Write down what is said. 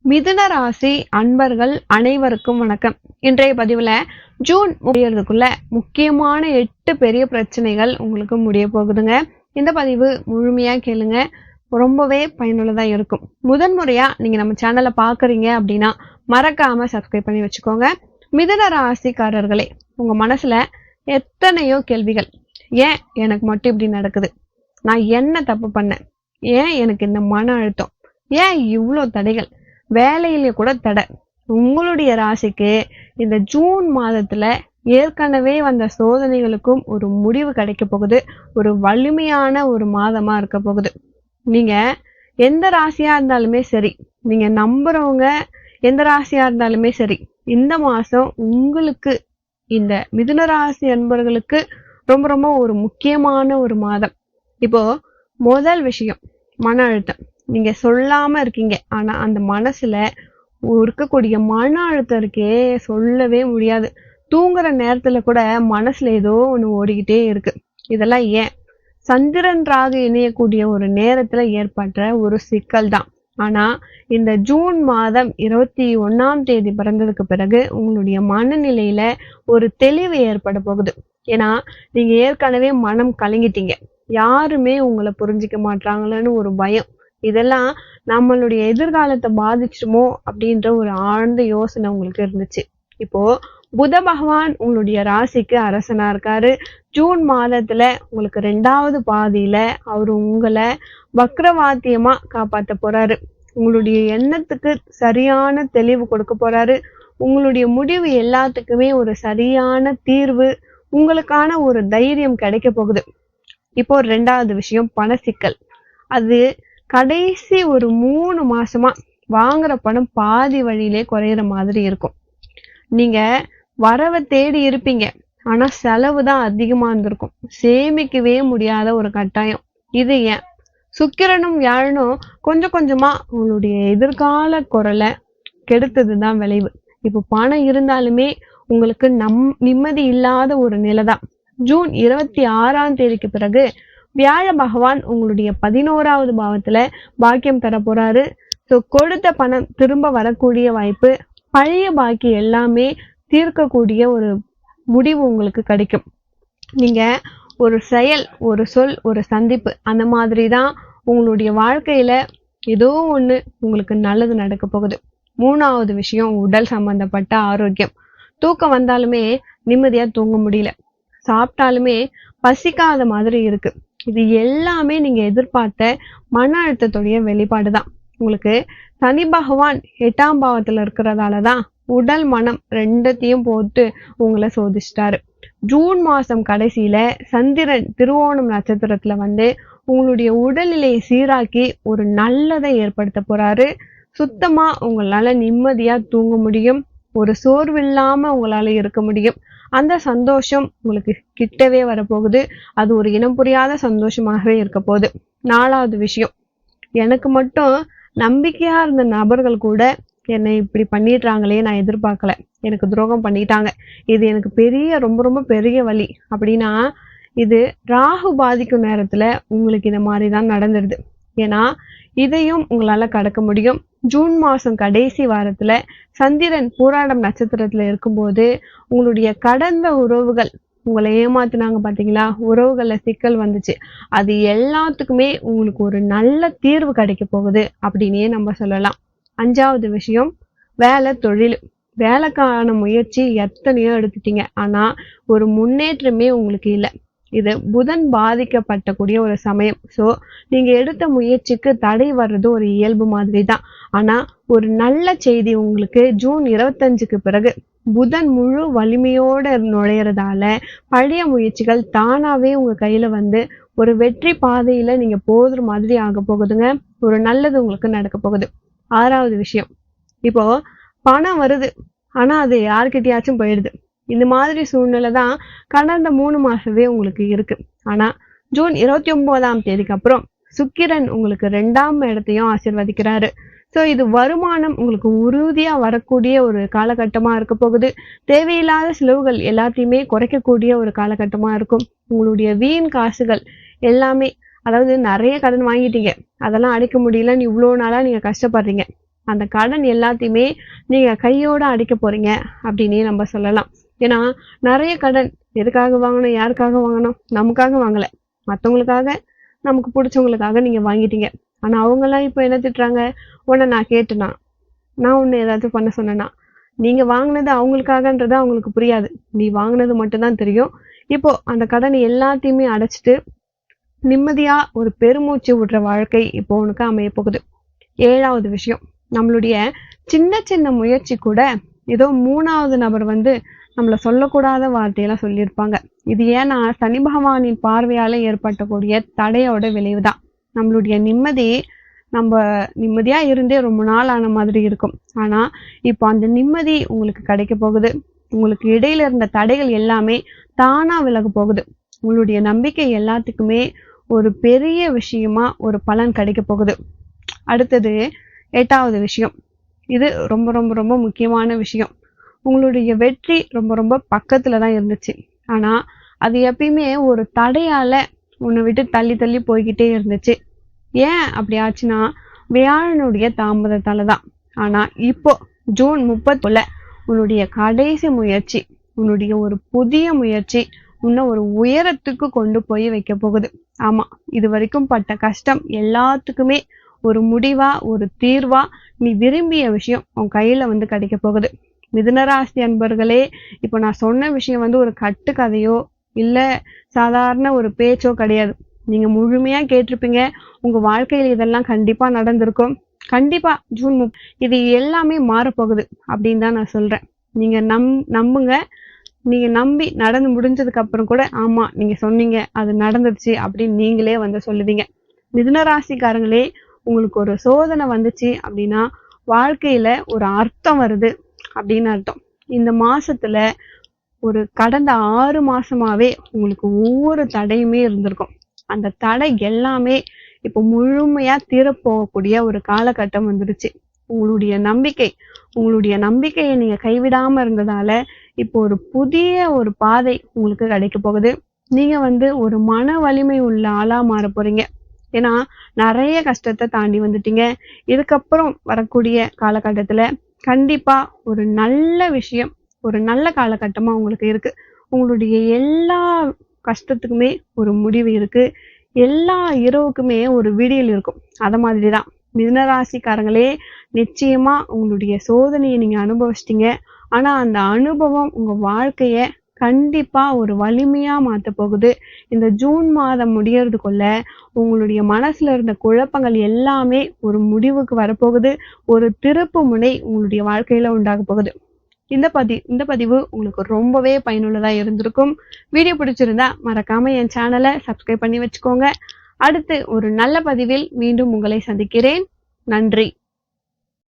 மிதுன ராசி அன்பர்கள் அனைவருக்கும் வணக்கம். இன்றைய பதிவுல ஜூன் முடியறதுக்குள்ள முக்கியமான 8 பெரிய பிரச்சனைகள் உங்களுக்கு முடிய போகுதுங்க. இந்த பதிவு முழுமையா கேளுங்க, ரொம்பவே பயனுள்ளதா இருக்கும். முதன்முறையா நீங்க நம்ம சேனலை பாக்குறீங்க அப்படின்னா மறக்காம சப்ஸ்கிரைப் பண்ணி வச்சுக்கோங்க. மிதுன ராசிக்காரர்களே, உங்க மனசுல எத்தனையோ கேள்விகள். ஏன் எனக்கு மட்டும் இப்படி நடக்குது? நான் என்ன தப்பு பண்ணேன்? ஏன் எனக்கு இந்த மன அழுத்தம்? ஏன் இவ்வளோ தடைகள்? வேலையில கூட தடை. உங்களுடைய ராசிக்கு இந்த ஜூன் மாதத்துல ஏற்கனவே வந்த சோதனைகளுக்கும் ஒரு முடிவு கிடைக்க போகுது. ஒரு வலிமையான ஒரு மாதமா இருக்க போகுது. நீங்க எந்த ராசியா இருந்தாலுமே சரி, நீங்க நம்புறவங்க எந்த ராசியா இருந்தாலுமே சரி, இந்த மாசம் உங்களுக்கு, இந்த மிதுன ராசி அன்பர்களுக்கு ரொம்ப ரொம்ப ஒரு முக்கியமான ஒரு மாதம். இப்போ முதல் விஷயம், மன அழுத்தம். நீங்க சொல்லாம இருக்கீங்க, ஆனா அந்த மனசுல இருக்கக்கூடிய மன அழுத்தம் இருக்கே, சொல்லவே முடியாது. தூங்குற நேரத்துல கூட மனசுல ஏதோ ஒண்ணு ஓடிக்கிட்டே இருக்கு. இதெல்லாம் ஏன்? சந்திரன் ராகு இணையக்கூடிய ஒரு நேரத்துல ஏற்பட்ட ஒரு சிக்கல் தான். ஆனா இந்த ஜூன் மாதம் 21ஆம் தேதி பிறந்ததுக்கு பிறகு உங்களுடைய மனநிலையில ஒரு தெளிவு ஏற்பட போகுது. ஏன்னா நீங்க ஏற்கனவே மனம் கலங்கிட்டீங்க. யாருமே உங்களை புரிஞ்சிக்க மாட்டாங்களேன்னு ஒரு பயம். இதெல்லாம் நம்மளுடைய எதிர்காலத்தை பாதிச்சிருமோ அப்படின்ற ஒரு ஆழ்ந்த யோசனை உங்களுக்கு இருந்துச்சு. இப்போ புத பகவான் உங்களுடைய ராசிக்கு அரசனா இருக்காரு. ஜூன் மாதத்துல உங்களுக்கு 2வது பாதியில அவரு உங்களை வக்ரவாத்தியமா காப்பாத்த போறாரு. உங்களுடைய எண்ணத்துக்கு சரியான தெளிவு கொடுக்க போறாரு. உங்களுடைய முடிவு எல்லாத்துக்குமே ஒரு சரியான தீர்வு, உங்களுக்கான ஒரு தைரியம் கிடைக்க போகுது. இப்போ 2வது விஷயம், பண சிக்கல். அது கடைசி ஒரு 3 மாசமா வாங்குற பணம் பாதி வழியிலே குறையிற மாதிரி இருக்கும். நீங்க வரவை தேடி இருப்பீங்க, ஆனா செலவு தான் அதிகமா இருந்திருக்கும். சேமிக்கவே முடியாத ஒரு கட்டாயம். இது ஏன்? சுக்கிரனும் வியாழனும் கொஞ்சம் கொஞ்சமா உங்களுடைய எதிர்கால குரலை கெடுத்ததுதான் விளைவு. இப்போ பணம் இருந்தாலுமே உங்களுக்கு நிம்மதி இல்லாத ஒரு நிலைதான். ஜூன் 26ஆம் தேதிக்கு பிறகு வியாழ பகவான் உங்களுடைய 11வது பாவத்துல பாக்கியம் தர போறாரு. ஸோ கொடுத்த பணம் திரும்ப வரக்கூடிய வாய்ப்பு, பழைய பாக்கி எல்லாமே தீர்க்கக்கூடிய ஒரு முடிவு உங்களுக்கு கிடைக்கும். நீங்க ஒரு செயல், ஒரு சொல், ஒரு சந்திப்பு, அந்த மாதிரி தான் உங்களுடைய வாழ்க்கையில ஏதோ ஒண்ணு உங்களுக்கு நல்லது நடக்க போகுது. 3வது விஷயம், உடல் சம்பந்தப்பட்ட ஆரோக்கியம். தூக்கம் வந்தாலுமே நிம்மதியா தூங்க முடியல, சாப்பிட்டாலுமே பசிக்காத மாதிரி இருக்கு. இது எல்லாமே நீங்க எதிர்பார்த்த மன அழுத்தத்துடைய வெளிப்பாடுதான். உங்களுக்கு சனி பகவான் 8ஆம் பாவத்துல இருக்கிறதாலதான் உடல் மனம் ரெண்டத்தையும் போட்டு உங்களை சோதிச்சிட்டாரு. ஜூன் மாசம் கடைசியில சந்திரன் திருவோணம் நட்சத்திரத்துல வந்து உங்களுடைய உடல்நிலையை சீராக்கி ஒரு நல்லதை ஏற்படுத்த போறாரு. சுத்தமா உங்களால நிம்மதியா தூங்க முடியும். ஒரு சோர்வில்லாம உங்களால இருக்க முடியும். அந்த சந்தோஷம் உங்களுக்கு கிட்டவே வரப்போகுது. அது ஒரு இனம் புரியாத சந்தோஷமாகவே இருக்க போகுது. 4வது விஷயம், எனக்கு மட்டும் நம்பிக்கையா இருந்த நபர்கள் கூட என்னை இப்படி பண்ணிடுறாங்களே, நான் எதிர்பார்க்கல, எனக்கு துரோகம் பண்ணிட்டாங்க, இது எனக்கு பெரிய ரொம்ப ரொம்ப பெரிய வலி அப்படின்னா, இது ராகு பாதிக்கும் நேரத்துல உங்களுக்கு இந்த மாதிரிதான் நடந்துருது. ஏன்னா இதையும் உங்களால கடக்க முடியும். ஜூன் மாசம் கடைசி வாரத்துல சந்திரன் பூராடம் நட்சத்திரத்துல இருக்கும்போது உங்களுடைய கடந்த உறவுகள் உங்களை ஏமாத்தினாங்க பாத்தீங்களா, உறவுகள்ல சிக்கல் வந்துச்சு, அது எல்லாத்துக்குமே உங்களுக்கு ஒரு நல்ல தீர்வு கிடைக்க போகுது அப்படின்னே நம்ம சொல்லலாம். 5வது விஷயம், வேலை தொழில். வேலைக்கான முயற்சி எத்தனையோ எடுத்துட்டீங்க, ஆனா ஒரு முன்னேற்றமே உங்களுக்கு இல்லை. இது புதன் பாதிக்கப்பட்டக்கூடிய ஒரு சமயம். ஸோ நீங்க எடுத்த முயற்சிக்கு தடை வர்றது ஒரு இயல்பு மாதிரி தான். ஆனா ஒரு நல்ல செய்தி, உங்களுக்கு ஜூன் 25க்கு பிறகு புதன் முழு வலிமையோட நுழையறதால பழைய முயற்சிகள் தானாவே உங்க கையில வந்து ஒரு வெற்றி பாதையில நீங்க போகிற மாதிரி ஆக போகுதுங்க. ஒரு நல்லது உங்களுக்கு நடக்க போகுது. 6வது விஷயம், இப்போ பணம் வருது, ஆனா அது யார்கிட்டயாச்சும் போயிடுது. இந்த மாதிரி சூழ்நிலை தான் கடந்த 3 மாசமே உங்களுக்கு இருக்கு. ஆனா ஜூன் 29ஆம் தேதிக்கு அப்புறம் சுக்கிரன் உங்களுக்கு 2ஆம் இடத்தையும் ஆசீர்வதிக்கிறாரு. ஸோ இது வருமானம் உங்களுக்கு உறுதியா வரக்கூடிய ஒரு காலகட்டமா இருக்க போகுது. தேவையில்லாத செலவுகள் எல்லாத்தையுமே குறைக்கக்கூடிய ஒரு காலகட்டமா இருக்கும். உங்களுடைய வீண் காசுகள் எல்லாமே, அதாவது நிறைய கடன் வாங்கிட்டீங்க, அதெல்லாம் அடைக்க முடியலன்னு இவ்வளோ நாளா நீங்க கஷ்டப்படுறீங்க, அந்த கடன் எல்லாத்தையுமே நீங்க கையோட அடைக்க போறீங்க அப்படின்னே நம்ம சொல்லலாம். ஏன்னா நிறைய கடன் எதுக்காக வாங்கணும், யாருக்காக வாங்கணும்? நமக்காக வாங்கல, மத்தவங்களுக்காக, நமக்கு பிடிச்சவங்களுக்காக நீங்க வாங்கிட்டீங்க. ஆனா அவங்க எல்லாம் இப்ப என்ன திட்டுறாங்க, உன்னை நான் கேட்டேனா, நான் உன்னை ஏதாவது பண்ண சொன்னேனா? நீங்க வாங்கினது அவங்களுக்காகன்றது அவங்களுக்கு புரியாது, நீ வாங்கினது மட்டும்தான் தெரியும். இப்போ அந்த கடன் எல்லாத்தையுமே அடைச்சிட்டு நிம்மதியா ஒரு பெருமூச்சு விடுற வாழ்க்கை இப்போ உனக்கு அமைய போகுது. 7வது விஷயம், நம்மளுடைய சின்ன சின்ன முயற்சி கூட ஏதோ 3வது நபர் வந்து நம்மள சொல்லக்கூடாத வார்த்தையெல்லாம் சொல்லியிருப்பாங்க. இது ஏன்னா சனி பகவானின் பார்வையால ஏற்பட்டக்கூடிய தடையோட விளைவுதான். நம்மளுடைய நிம்மதி, நம்ம நிம்மதியா இருந்தே ரொம்ப நாள் ஆன மாதிரி இருக்கும். ஆனா இப்போ அந்த நிம்மதி உங்களுக்கு கிடைக்க போகுது. உங்களுக்கு இடையில இருந்த தடைகள் எல்லாமே தானா விலக போகுது. உங்களுடைய நம்பிக்கை எல்லாத்துக்குமே ஒரு பெரிய விஷயமா ஒரு பலன் கிடைக்க போகுது. அடுத்தது 8வது விஷயம், இது ரொம்ப ரொம்ப ரொம்ப முக்கியமான விஷயம். உங்களுடைய வெற்றி ரொம்ப ரொம்ப பக்கத்துல தான் இருந்துச்சு. ஆனா அது எப்பயுமே ஒரு தடையால உன்னை விட்டு தள்ளி தள்ளி போய்கிட்டே இருந்துச்சு. ஏன் அப்படி ஆச்சுன்னா வியாழனுடைய தாமதத்தால தான். ஆனா இப்போ ஜூன் 30 உன்னுடைய கடைசி முயற்சி, உன்னுடைய ஒரு புதிய முயற்சி உன்னை ஒரு உயரத்துக்கு கொண்டு போய் வைக்க போகுது. ஆமா, இது வரைக்கும் பட்ட கஷ்டம் எல்லாத்துக்குமே ஒரு முடிவா, ஒரு தீர்வா, நீ விரும்பிய விஷயம் உன் கையில வந்து கிடைக்க போகுது. மிதுனராசி அன்பர்களே, இப்போ நான் சொன்ன விஷயம் வந்து ஒரு கட்டுக்கதையோ இல்ல சாதாரண ஒரு பேச்சோ கிடையாது. நீங்க முழுமையா கேட்டிருப்பீங்க. உங்க வாழ்க்கையில இதெல்லாம் கண்டிப்பா நடந்திருக்கும். கண்டிப்பா இது எல்லாமே மாறப்போகுது அப்படின்னு தான் நான் சொல்றேன். நீங்க நம்புங்க. நீங்க நம்பி நடந்து முடிஞ்சதுக்கு அப்புறம் கூட ஆமா நீங்க சொன்னீங்க அது நடந்துருச்சு அப்படின்னு நீங்களே வந்து சொல்லுவீங்க. மிதுன ராசிக்காரங்களே, உங்களுக்கு ஒரு சோதனை வந்துச்சு அப்படின்னா வாழ்க்கையில ஒரு அர்த்தம் வருது அப்படின்னு அர்த்தம். இந்த மாசத்துல ஒரு கடந்த 6 மாசமாவே உங்களுக்கு ஒவ்வொரு தடையுமே இருந்திருக்கும். அந்த தடை எல்லாமே இப்போ முழுமையா தீரப்போகக்கூடிய ஒரு காலகட்டம் வந்துருச்சு. உங்களுடைய நம்பிக்கையை நீங்க கைவிடாம இருந்ததால இப்போ ஒரு புதிய ஒரு பாதை உங்களுக்கு கிடைக்க போகுது. நீங்க வந்து ஒரு மன வலிமை உள்ள ஆளா மாற போறீங்க. ஏன்னா நிறைய கஷ்டத்தை தாண்டி வந்துட்டீங்க. இதுக்கப்புறம் வரக்கூடிய காலகட்டத்துல கண்டிப்பா ஒரு நல்ல விஷயம், ஒரு நல்ல காலகட்டமா உங்களுக்கு இருக்கு. உங்களுடைய எல்லா கஷ்டத்துக்குமே ஒரு முடிவு இருக்கு. எல்லா இரவுக்குமே ஒரு விடியல் இருக்கும். அத மாதிரிதான் மிதுனராசிக்காரங்களே, நிச்சயமா உங்களுடைய சோதனையை நீங்க அனுபவிச்சிட்டீங்க. ஆனா அந்த அனுபவம் உங்க வாழ்க்கைய கண்டிப்பா ஒரு வலிமையா மாத்த போகுது. இந்த ஜூன் மாதம் முடியறதுக்குள்ள உங்களுடைய மனசுல இருந்த குழப்பங்கள் எல்லாமே ஒரு முடிவுக்கு வரப்போகுது. ஒரு திருப்பு முனை உங்களுடைய வாழ்க்கையில உண்டாக போகுது. இந்த பதிவு உங்களுக்கு ரொம்பவே பயனுள்ளதா இருந்திருக்கும். வீடியோ பிடிச்சிருந்தா மறக்காம என் சேனலை சப்ஸ்கிரைப் பண்ணி வச்சுக்கோங்க. அடுத்து ஒரு நல்ல பதிவில் மீண்டும் உங்களை சந்திக்கிறேன். நன்றி.